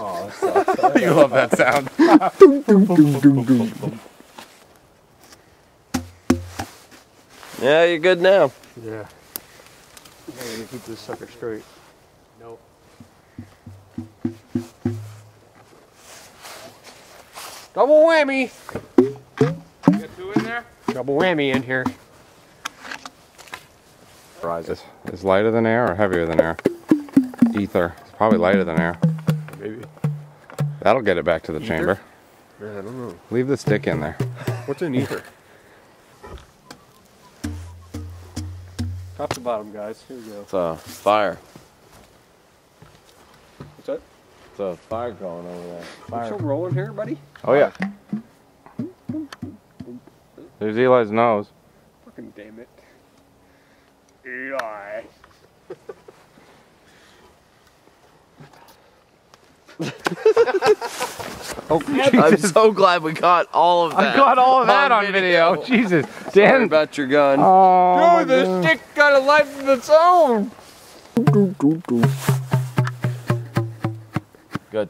Oh, that sucks. You love that sound. Yeah, you're good now. Yeah. I'm gonna keep this sucker straight. Nope. Double whammy! Got two in there? Double whammy in here. Rises. Is lighter than air or heavier than air? Ether. It's probably lighter than air. Maybe. That'll get it back to the chamber. Yeah, I don't know. Leave the stick in there. What's in ether? Top to bottom, guys. Here we go. It's a fire. What's that? It's a fire going over there. You Fire. still rolling here, buddy? Oh yeah. There's Eli's nose. Fucking damn it. Eli. Oh, I'm so glad we caught all of that. I got all of that on video. Jesus. Sorry Dan. about your gun. Oh, Dude, this stick got a life of its own! Good.